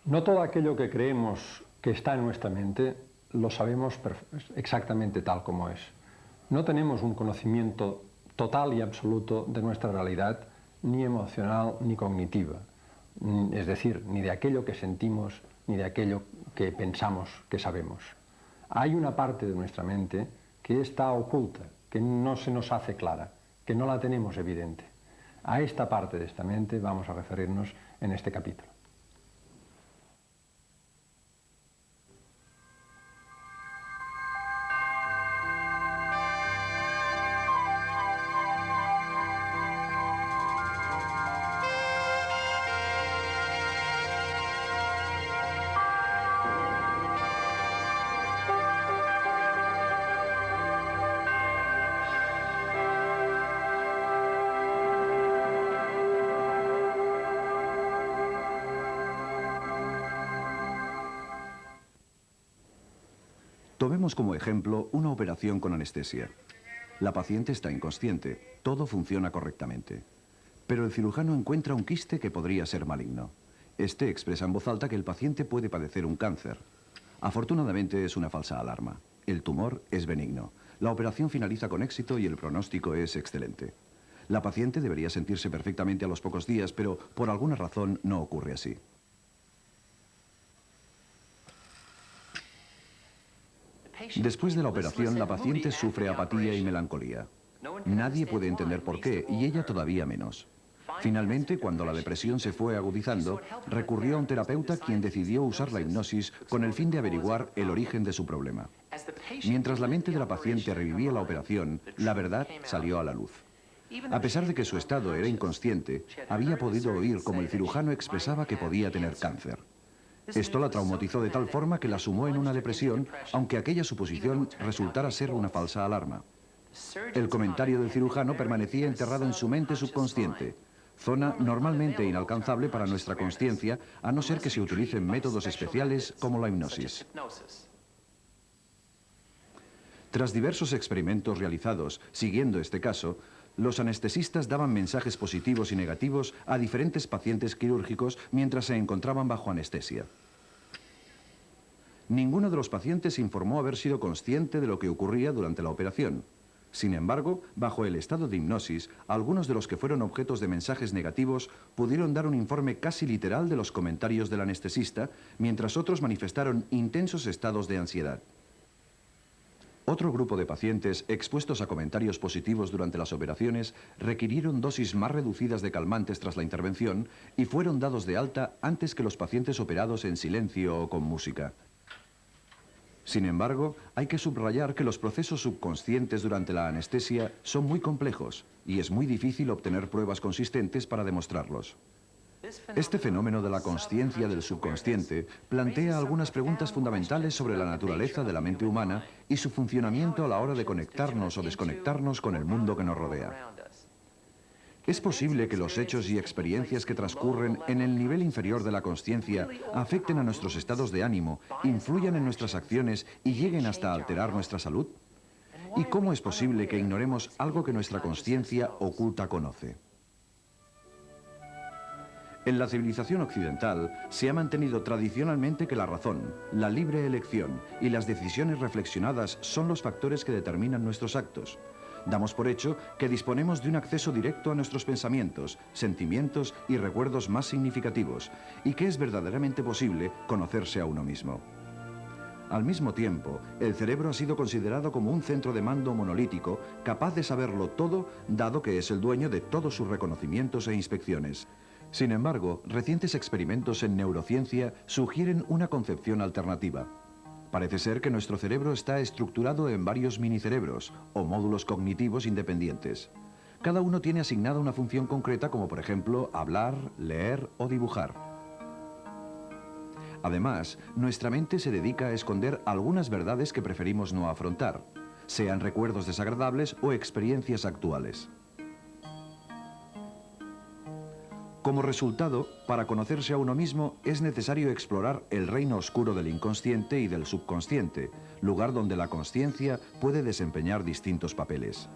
No todo aquello que creemos que está en nuestra mente lo sabemos exactamente tal como es. No tenemos un conocimiento total y absoluto de nuestra realidad, ni emocional ni cognitiva. Es decir, ni de aquello que sentimos, ni de aquello que pensamos que sabemos. Hay una parte de nuestra mente que está oculta, que no se nos hace clara, que no la tenemos evidente. A esta parte de esta mente vamos a referirnos en este capítulo. Tomemos como ejemplo una operación con anestesia. La paciente está inconsciente, todo funciona correctamente. Pero el cirujano encuentra un quiste que podría ser maligno. Este expresa en voz alta que el paciente puede padecer un cáncer. Afortunadamente es una falsa alarma. El tumor es benigno. La operación finaliza con éxito y el pronóstico es excelente. La paciente debería sentirse perfectamente a los pocos días, pero por alguna razón no ocurre así. Después de la operación, la paciente sufre apatía y melancolía. Nadie puede entender por qué, y ella todavía menos. Finalmente, cuando la depresión se fue agudizando, recurrió a un terapeuta quien decidió usar la hipnosis con el fin de averiguar el origen de su problema. Mientras la mente de la paciente revivía la operación, la verdad salió a la luz. A pesar de que su estado era inconsciente, había podido oír cómo el cirujano expresaba que podía tener cáncer. Esto la traumatizó de tal forma que la sumó en una depresión, aunque aquella suposición resultara ser una falsa alarma. El comentario del cirujano permanecía enterrado en su mente subconsciente, zona normalmente inalcanzable para nuestra consciencia, a no ser que se utilicen métodos especiales como la hipnosis. Tras diversos experimentos realizados siguiendo este caso, los anestesistas daban mensajes positivos y negativos a diferentes pacientes quirúrgicos mientras se encontraban bajo anestesia. Ninguno de los pacientes informó haber sido consciente de lo que ocurría durante la operación. Sin embargo, bajo el estado de hipnosis, algunos de los que fueron objetos de mensajes negativos pudieron dar un informe casi literal de los comentarios del anestesista, mientras otros manifestaron intensos estados de ansiedad. Otro grupo de pacientes expuestos a comentarios positivos durante las operaciones requirieron dosis más reducidas de calmantes tras la intervención y fueron dados de alta antes que los pacientes operados en silencio o con música. Sin embargo, hay que subrayar que los procesos subconscientes durante la anestesia son muy complejos y es muy difícil obtener pruebas consistentes para demostrarlos. Este fenómeno de la consciencia del subconsciente plantea algunas preguntas fundamentales sobre la naturaleza de la mente humana y su funcionamiento a la hora de conectarnos o desconectarnos con el mundo que nos rodea. ¿Es posible que los hechos y experiencias que transcurren en el nivel inferior de la consciencia afecten a nuestros estados de ánimo, influyan en nuestras acciones y lleguen hasta alterar nuestra salud? ¿Y cómo es posible que ignoremos algo que nuestra consciencia oculta conoce? En la civilización occidental se ha mantenido tradicionalmente que la razón, la libre elección y las decisiones reflexionadas son los factores que determinan nuestros actos. Damos por hecho que disponemos de un acceso directo a nuestros pensamientos, sentimientos y recuerdos más significativos, y que es verdaderamente posible conocerse a uno mismo. Al mismo tiempo, el cerebro ha sido considerado como un centro de mando monolítico, capaz de saberlo todo, dado que es el dueño de todos sus reconocimientos e inspecciones. Sin embargo, recientes experimentos en neurociencia sugieren una concepción alternativa. Parece ser que nuestro cerebro está estructurado en varios minicerebros, o módulos cognitivos independientes. Cada uno tiene asignada una función concreta como por ejemplo hablar, leer o dibujar. Además, nuestra mente se dedica a esconder algunas verdades que preferimos no afrontar, sean recuerdos desagradables o experiencias actuales. Como resultado, para conocerse a uno mismo es necesario explorar el reino oscuro del inconsciente y del subconsciente, lugar donde la consciencia puede desempeñar distintos papeles.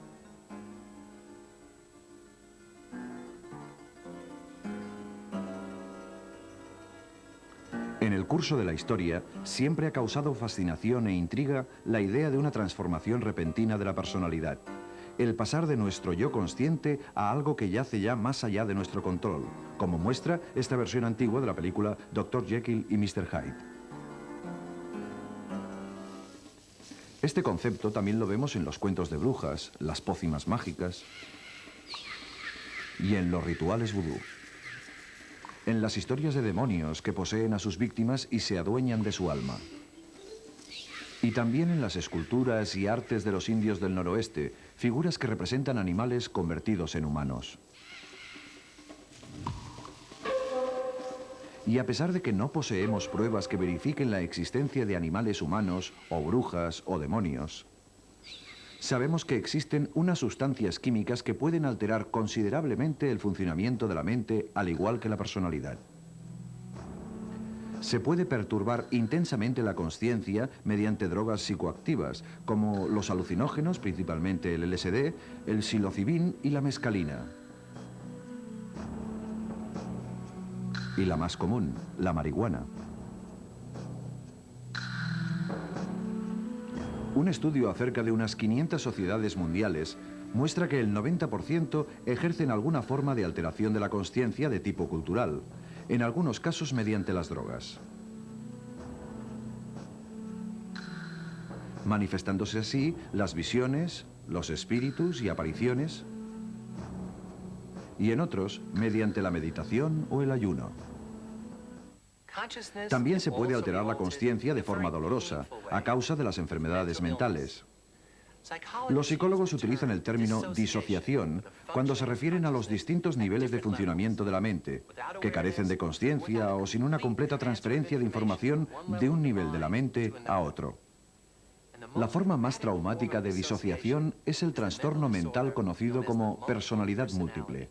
En el curso de la historia, siempre ha causado fascinación e intriga la idea de una transformación repentina de la personalidad. El pasar de nuestro yo consciente a algo que yace ya más allá de nuestro control, como muestra esta versión antigua de la película Dr. Jekyll y Mr. Hyde. Este concepto también lo vemos en los cuentos de brujas, las pócimas mágicas y en los rituales vudú. En las historias de demonios que poseen a sus víctimas y se adueñan de su alma. Y también en las esculturas y artes de los indios del noroeste, figuras que representan animales convertidos en humanos. Y a pesar de que no poseemos pruebas que verifiquen la existencia de animales humanos, o brujas, o demonios, sabemos que existen unas sustancias químicas que pueden alterar considerablemente el funcionamiento de la mente, al igual que la personalidad. Se puede perturbar intensamente la consciencia mediante drogas psicoactivas, como los alucinógenos, principalmente el LSD, el psilocibin y la mescalina. Y la más común, la marihuana. Un estudio acerca de unas 500 sociedades mundiales muestra que el 90% ejercen alguna forma de alteración de la consciencia de tipo cultural, en algunos casos mediante las drogas, manifestándose así las visiones, los espíritus y apariciones, y en otros mediante la meditación o el ayuno. También se puede alterar la consciencia de forma dolorosa, a causa de las enfermedades mentales. Los psicólogos utilizan el término disociación cuando se refieren a los distintos niveles de funcionamiento de la mente, que carecen de consciencia o sin una completa transferencia de información de un nivel de la mente a otro. La forma más traumática de disociación es el trastorno mental conocido como personalidad múltiple.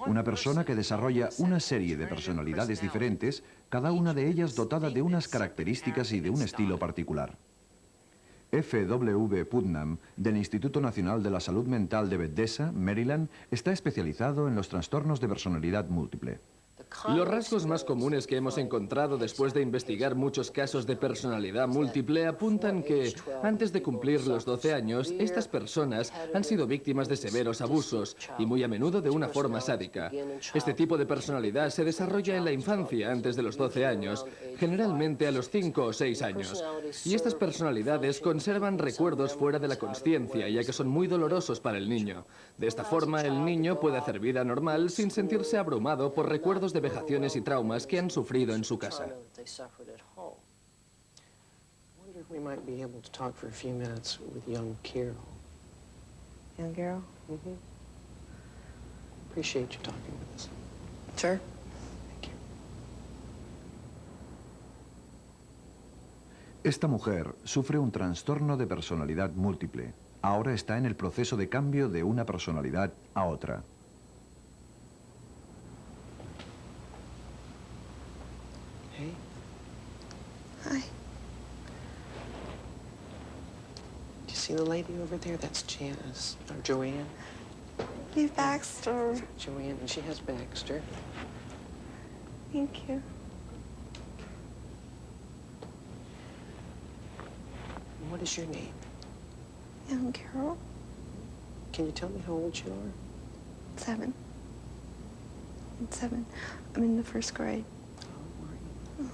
Una persona que desarrolla una serie de personalidades diferentes, cada una de ellas dotada de unas características y de un estilo particular. F.W. Putnam, del Instituto Nacional de la Salud Mental de Bethesda, Maryland, está especializado en los trastornos de personalidad múltiple. Los rasgos más comunes que hemos encontrado después de investigar muchos casos de personalidad múltiple apuntan que, antes de cumplir los 12 años, estas personas han sido víctimas de severos abusos y muy a menudo de una forma sádica. Este tipo de personalidad se desarrolla en la infancia antes de los 12 años, generalmente a los 5 o 6 años. Y estas personalidades conservan recuerdos fuera de la consciencia, ya que son muy dolorosos para el niño. De esta forma, el niño puede hacer vida normal sin sentirse abrumado por recuerdos de vejaciones y traumas que han sufrido en su casa. Young Carol? Appreciate you talking with us. Sure. Thank you. Esta mujer sufre un trastorno de personalidad múltiple. Ahora está en el proceso de cambio de una personalidad a otra. Hey, Hi. do you see the lady over there? That's Janice, or Joanne. Hey, Baxter. Joanne, and she has Baxter. Thank you. And what is your name? Young Carol? Can you tell me how old you are? 7. I'm 7. I'm in the 1st grade. Oh, are you?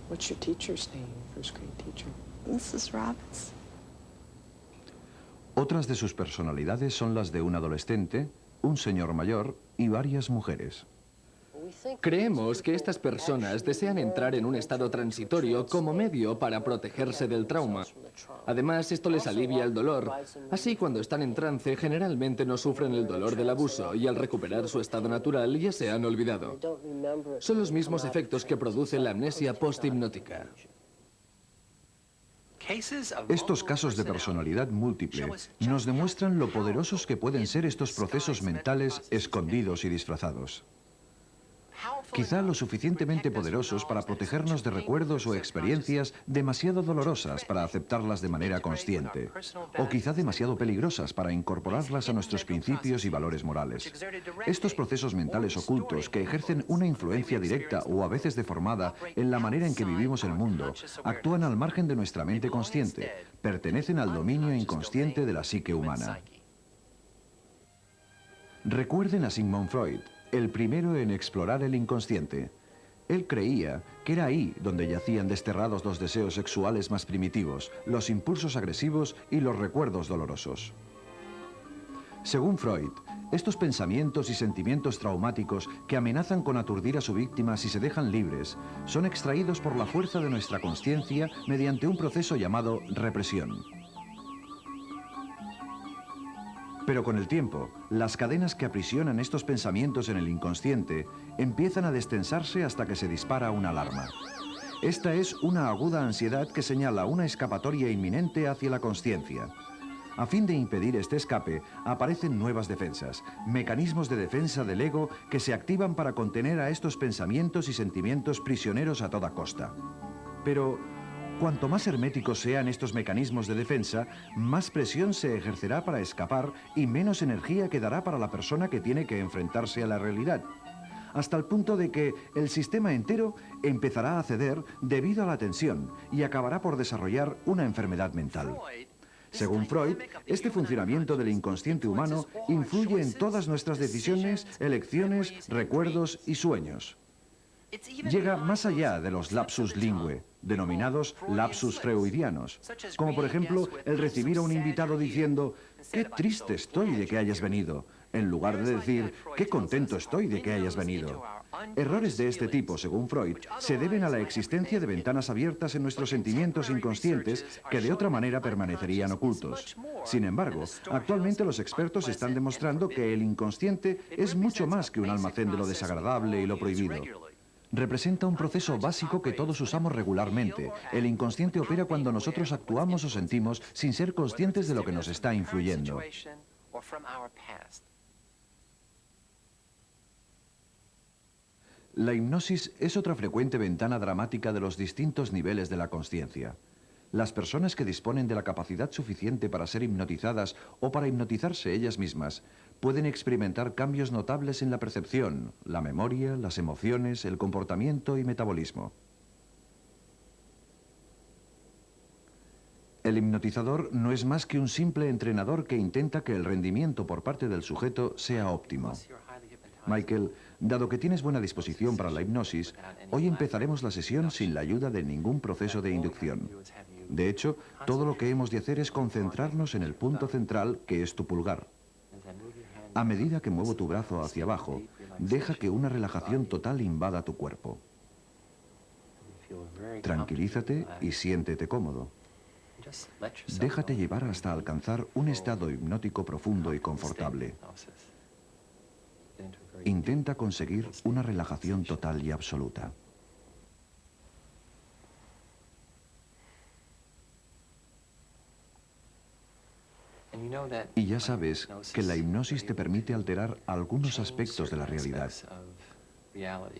What's your teacher's name, first grade teacher? Mrs. Robbins. Otras de sus personalidades son las de un adolescente, un señor mayor y varias mujeres. Creemos que estas personas desean entrar en un estado transitorio como medio para protegerse del trauma. Además, esto les alivia el dolor. Así, cuando están en trance, generalmente no sufren el dolor del abuso y al recuperar su estado natural ya se han olvidado. Son los mismos efectos que produce la amnesia posthipnótica. Estos casos de personalidad múltiple nos demuestran lo poderosos que pueden ser estos procesos mentales escondidos y disfrazados. quizá lo suficientemente poderosos para protegernos de recuerdos o experiencias demasiado dolorosas para aceptarlas de manera consciente, o quizá demasiado peligrosas para incorporarlas a nuestros principios y valores morales. Estos procesos mentales ocultos, que ejercen una influencia directa o a veces deformada en la manera en que vivimos el mundo, actúan al margen de nuestra mente consciente, pertenecen al dominio inconsciente de la psique humana. Recuerden a Sigmund Freud, el primero en explorar el inconsciente. Él creía que era ahí donde yacían desterrados los deseos sexuales más primitivos, los impulsos agresivos y los recuerdos dolorosos. Según Freud, estos pensamientos y sentimientos traumáticos que amenazan con aturdir a su víctima si se dejan libres, son extraídos por la fuerza de nuestra consciencia mediante un proceso llamado represión. Pero con el tiempo, las cadenas que aprisionan estos pensamientos en el inconsciente empiezan a destensarse hasta que se dispara una alarma. Esta es una aguda ansiedad que señala una escapatoria inminente hacia la consciencia. A fin de impedir este escape, aparecen nuevas defensas, mecanismos de defensa del ego que se activan para contener a estos pensamientos y sentimientos prisioneros a toda costa. Pero cuanto más herméticos sean estos mecanismos de defensa, más presión se ejercerá para escapar y menos energía quedará para la persona que tiene que enfrentarse a la realidad, hasta el punto de que el sistema entero empezará a ceder debido a la tensión y acabará por desarrollar una enfermedad mental. Según Freud, este funcionamiento del inconsciente humano influye en todas nuestras decisiones, elecciones, recuerdos y sueños. Llega más allá de los lapsus lingue, denominados lapsus freudianos, como por ejemplo el recibir a un invitado diciendo «Qué triste estoy de que hayas venido», en lugar de decir «Qué contento estoy de que hayas venido». Errores de este tipo, según Freud, se deben a la existencia de ventanas abiertas en nuestros sentimientos inconscientes que de otra manera permanecerían ocultos. Sin embargo, actualmente los expertos están demostrando que el inconsciente es mucho más que un almacén de lo desagradable y lo prohibido. Representa un proceso básico que todos usamos regularmente. El inconsciente opera cuando nosotros actuamos o sentimos sin ser conscientes de lo que nos está influyendo. La hipnosis es otra frecuente ventana dramática de los distintos niveles de la consciencia. Las personas que disponen de la capacidad suficiente para ser hipnotizadas o para hipnotizarse ellas mismas pueden experimentar cambios notables en la percepción, la memoria, las emociones, el comportamiento y metabolismo. El hipnotizador no es más que un simple entrenador que intenta que el rendimiento por parte del sujeto sea óptimo. Michael, dado que tienes buena disposición para la hipnosis, hoy empezaremos la sesión sin la ayuda de ningún proceso de inducción. De hecho, todo lo que hemos de hacer es concentrarnos en el punto central, que es tu pulgar. A medida que muevo tu brazo hacia abajo, deja que una relajación total invada tu cuerpo. Tranquilízate y siéntete cómodo. Déjate llevar hasta alcanzar un estado hipnótico profundo y confortable. Intenta conseguir una relajación total y absoluta. Y ya sabes que la hipnosis te permite alterar algunos aspectos de la realidad.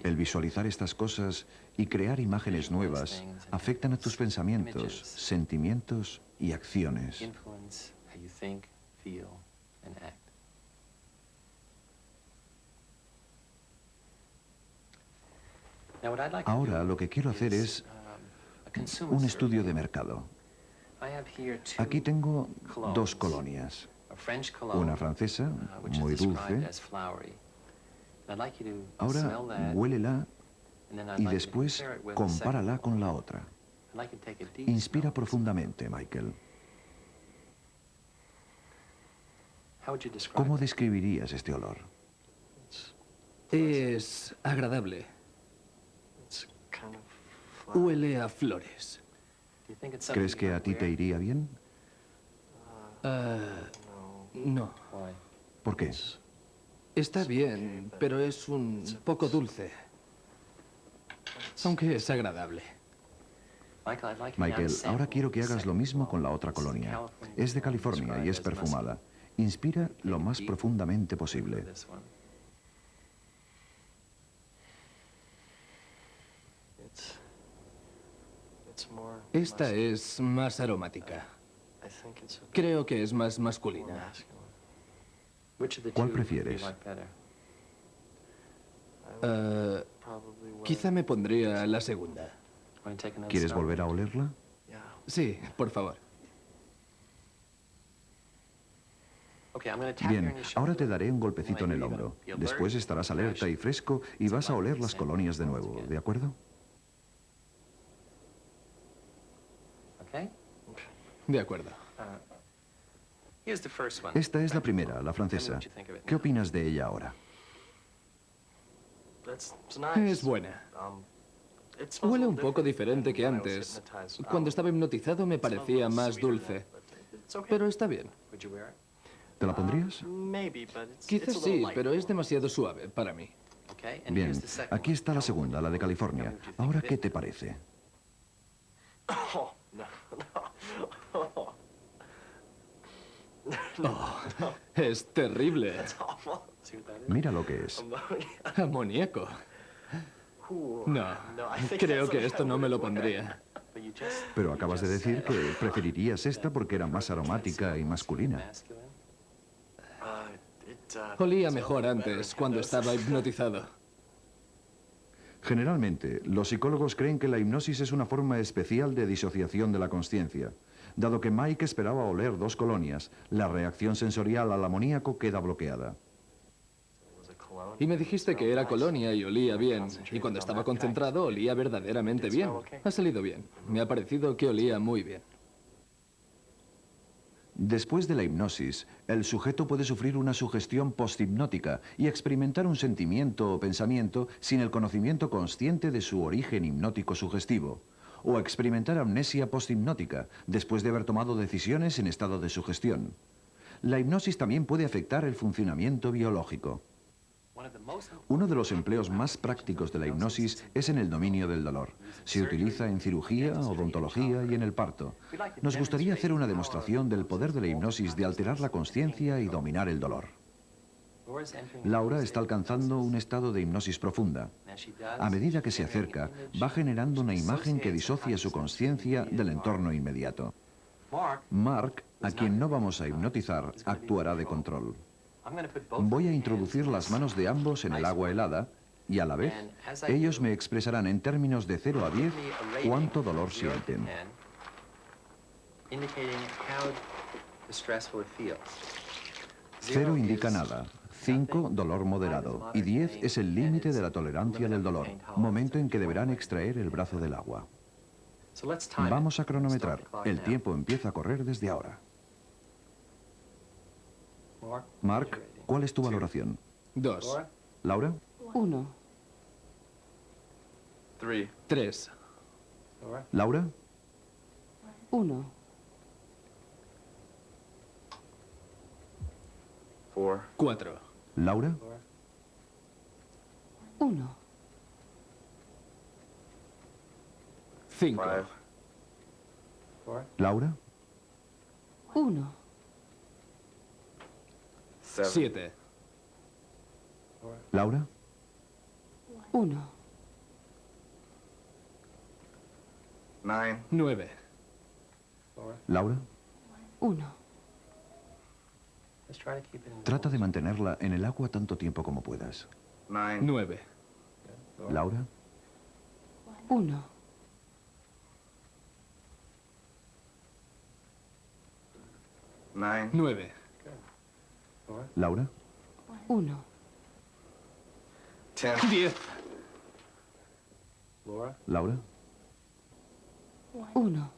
El visualizar estas cosas y crear imágenes nuevas afectan a tus pensamientos, sentimientos y acciones. Ahora lo que quiero hacer es un estudio de mercado. Aquí tengo dos colonias. Una francesa, muy dulce. Ahora huélela y después compárala con la otra. Inspira profundamente, Michael. ¿Cómo describirías este olor? Es agradable. Huele a flores. ¿Crees que a ti te iría bien? No. ¿Por qué? Está bien, pero es un poco dulce. Aunque es agradable. Michael, ahora quiero que hagas lo mismo con la otra colonia. Es de California y es perfumada. Inspira lo más profundamente posible. Esta es más aromática. Creo que es más masculina. ¿Cuál prefieres? Quizá me pondría la segunda. ¿Quieres volver a olerla? Sí, por favor. Bien, ahora te daré un golpecito en el hombro. Después estarás alerta y fresco y vas a oler las colonias de nuevo, ¿de acuerdo? De acuerdo. Esta es la primera, la francesa. ¿Qué opinas de ella ahora? Es buena. Huele un poco diferente que antes. Cuando estaba hipnotizado me parecía más dulce. Pero está bien. ¿Te la pondrías? Quizás sí, pero es demasiado suave para mí. Bien, aquí está la segunda, la de California. ¿Ahora qué te parece? Es terrible. Mira lo que es. Amoníaco. No, creo que esto no me lo pondría. Pero acabas de decir que preferirías esta porque era más aromática y masculina. Olía mejor antes, cuando estaba hipnotizado. Generalmente, los psicólogos creen que la hipnosis es una forma especial de disociación de la consciencia. Dado que Mike esperaba oler 2 colonias, la reacción sensorial al amoníaco queda bloqueada. Y me dijiste que era colonia y olía bien. Y cuando estaba concentrado olía verdaderamente bien. Ha salido bien. Me ha parecido que olía muy bien. Después de la hipnosis, el sujeto puede sufrir una sugestión posthipnótica y experimentar un sentimiento o pensamiento sin el conocimiento consciente de su origen hipnótico sugestivo, o experimentar amnesia posthipnótica después de haber tomado decisiones en estado de sugestión. La hipnosis también puede afectar el funcionamiento biológico. Uno de los empleos más prácticos de la hipnosis es en el dominio del dolor. Se utiliza en cirugía, odontología y en el parto. Nos gustaría hacer una demostración del poder de la hipnosis de alterar la consciencia y dominar el dolor. Laura está alcanzando un estado de hipnosis profunda. A medida que se acerca, va generando una imagen que disocia su consciencia del entorno inmediato. Mark, a quien no vamos a hipnotizar, actuará de control. Voy a introducir las manos de ambos en el agua helada y a la vez ellos me expresarán en términos de 0 a 10 cuánto dolor sienten. 0 indica nada, 5 dolor moderado y 10 es el límite de la tolerancia del dolor, momento en que deberán extraer el brazo del agua. Vamos a cronometrar. El tiempo empieza a correr desde ahora. Mark, ¿cuál es tu valoración? 2. ¿Laura? 1. 3. ¿Laura? 1. 4. ¿Laura? 1. 5. ¿Laura? 1. 7. ¿Laura? 1. 9. ¿Laura? 1. Trata de mantenerla en el agua tanto tiempo como puedas. 9. ¿Laura? 1. 9. ¿Laura? 1. 10. ¿Laura? 1.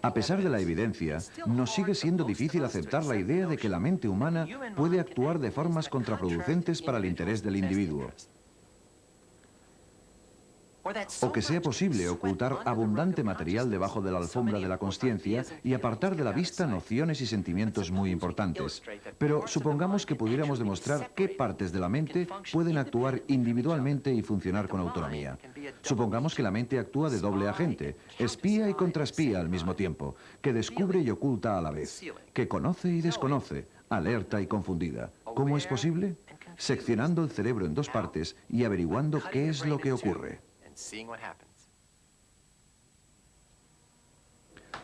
A pesar de la evidencia, nos sigue siendo difícil aceptar la idea de que la mente humana puede actuar de formas contraproducentes para el interés del individuo. O que sea posible ocultar abundante material debajo de la alfombra de la consciencia y apartar de la vista nociones y sentimientos muy importantes. Pero supongamos que pudiéramos demostrar qué partes de la mente pueden actuar individualmente y funcionar con autonomía. Supongamos que la mente actúa de doble agente, espía y contraespía al mismo tiempo, que descubre y oculta a la vez, que conoce y desconoce, alerta y confundida. ¿Cómo es posible? seccionando el cerebro en dos partes y averiguando qué es lo que ocurre.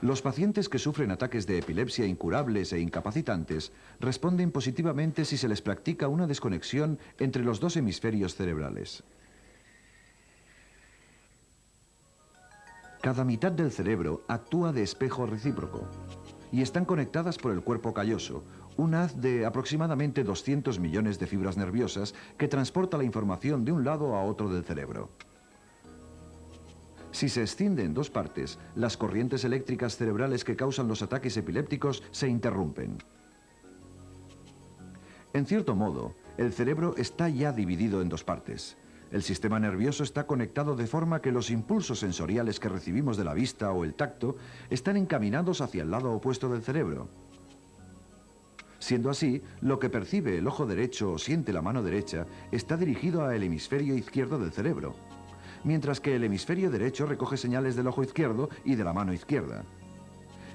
Los pacientes que sufren ataques de epilepsia incurables e incapacitantes responden positivamente si se les practica una desconexión entre los dos hemisferios cerebrales. Cada mitad del cerebro actúa de espejo recíproco y están conectadas por el cuerpo calloso, un haz de aproximadamente 200 millones de fibras nerviosas que transporta la información de un lado a otro del cerebro. Si se extiende en dos partes, las corrientes eléctricas cerebrales que causan los ataques epilépticos se interrumpen. En cierto modo, el cerebro está ya dividido en dos partes. El sistema nervioso está conectado de forma que los impulsos sensoriales que recibimos de la vista o el tacto están encaminados hacia el lado opuesto del cerebro. Siendo así, lo que percibe el ojo derecho o siente la mano derecha está dirigido al hemisferio izquierdo del cerebro, mientras que el hemisferio derecho recoge señales del ojo izquierdo y de la mano izquierda.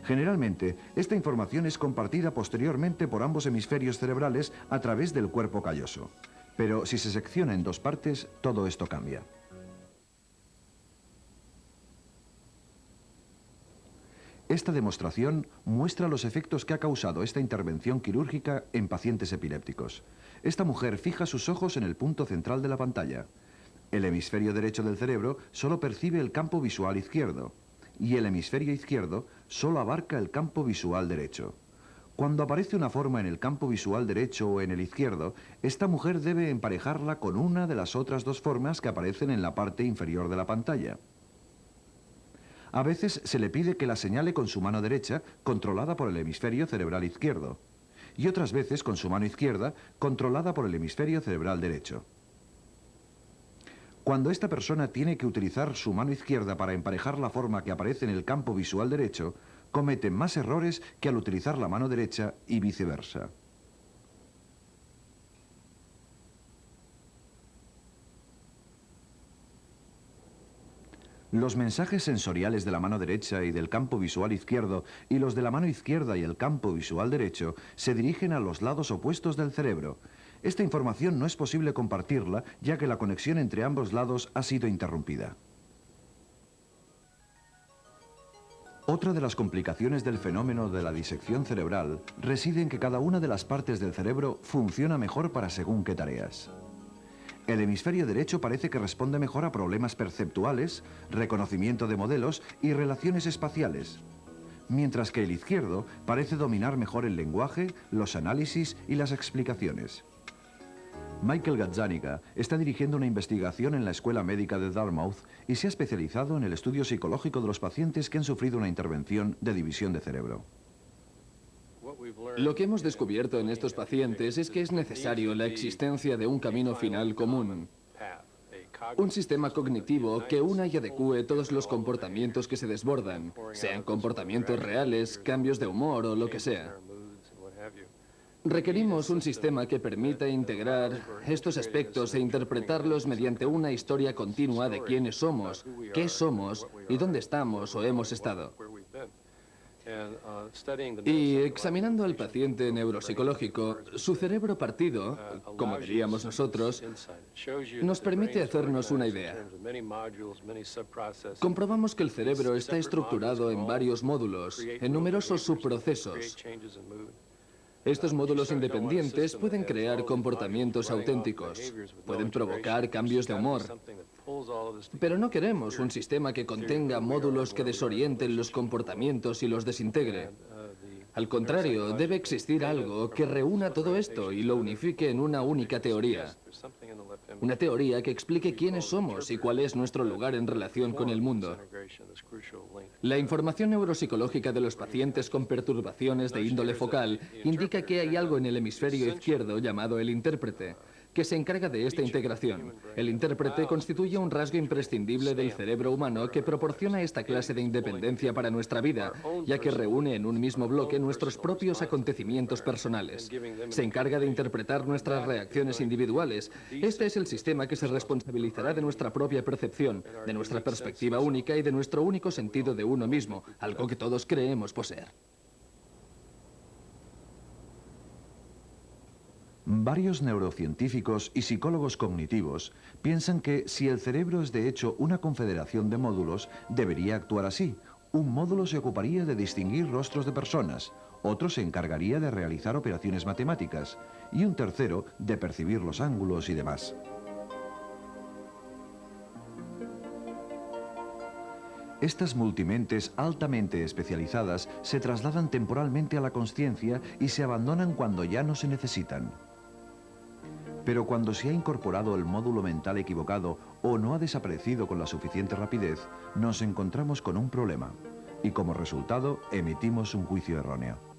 Generalmente, esta información es compartida posteriormente por ambos hemisferios cerebrales a través del cuerpo calloso. Pero si se secciona en dos partes, todo esto cambia. Esta demostración muestra los efectos que ha causado esta intervención quirúrgica en pacientes epilépticos. Esta mujer fija sus ojos en el punto central de la pantalla. El hemisferio derecho del cerebro solo percibe el campo visual izquierdo y el hemisferio izquierdo solo abarca el campo visual derecho. Cuando aparece una forma en el campo visual derecho o en el izquierdo, esta mujer debe emparejarla con una de las otras dos formas que aparecen en la parte inferior de la pantalla. A veces se le pide que la señale con su mano derecha, controlada por el hemisferio cerebral izquierdo, y otras veces con su mano izquierda, controlada por el hemisferio cerebral derecho. Cuando esta persona tiene que utilizar su mano izquierda para emparejar la forma que aparece en el campo visual derecho, comete más errores que al utilizar la mano derecha y viceversa. Los mensajes sensoriales de la mano derecha y del campo visual izquierdo y los de la mano izquierda y el campo visual derecho se dirigen a los lados opuestos del cerebro. Esta información no es posible compartirla, ya que la conexión entre ambos lados ha sido interrumpida. Otra de las complicaciones del fenómeno de la disección cerebral reside en que cada una de las partes del cerebro funciona mejor para según qué tareas. El hemisferio derecho parece que responde mejor a problemas perceptuales, reconocimiento de modelos y relaciones espaciales, mientras que el izquierdo parece dominar mejor el lenguaje, los análisis y las explicaciones. Michael Gazzaniga está dirigiendo una investigación en la Escuela Médica de Dartmouth y se ha especializado en el estudio psicológico de los pacientes que han sufrido una intervención de división de cerebro. Lo que hemos descubierto en estos pacientes es que es necesario la existencia de un camino final común. Un sistema cognitivo que una y adecúe todos los comportamientos que se desbordan, sean comportamientos reales, cambios de humor o lo que sea. Requerimos un sistema que permita integrar estos aspectos e interpretarlos mediante una historia continua de quiénes somos, qué somos y dónde estamos o hemos estado. Y examinando al paciente neuropsicológico, su cerebro partido, como diríamos nosotros, nos permite hacernos una idea. Comprobamos que el cerebro está estructurado en varios módulos, en numerosos subprocesos. Estos módulos independientes pueden crear comportamientos auténticos, pueden provocar cambios de humor. Pero no queremos un sistema que contenga módulos que desorienten los comportamientos y los desintegre. Al contrario, debe existir algo que reúna todo esto y lo unifique en una única teoría. Una teoría que explique quiénes somos y cuál es nuestro lugar en relación con el mundo. La información neuropsicológica de los pacientes con perturbaciones de índole focal indica que hay algo en el hemisferio izquierdo llamado el intérprete, que se encarga de esta integración. El intérprete constituye un rasgo imprescindible del cerebro humano que proporciona esta clase de independencia para nuestra vida, ya que reúne en un mismo bloque nuestros propios acontecimientos personales. Se encarga de interpretar nuestras reacciones individuales. Este es el sistema que se responsabilizará de nuestra propia percepción, de nuestra perspectiva única y de nuestro único sentido de uno mismo, algo que todos creemos poseer. Varios neurocientíficos y psicólogos cognitivos piensan que si el cerebro es de hecho una confederación de módulos, debería actuar así. Un módulo se ocuparía de distinguir rostros de personas, otro se encargaría de realizar operaciones matemáticas y un tercero de percibir los ángulos y demás. Estas multimentes altamente especializadas se trasladan temporalmente a la consciencia y se abandonan cuando ya no se necesitan. Pero cuando se ha incorporado el módulo mental equivocado o no ha desaparecido con la suficiente rapidez, nos encontramos con un problema y como resultado emitimos un juicio erróneo.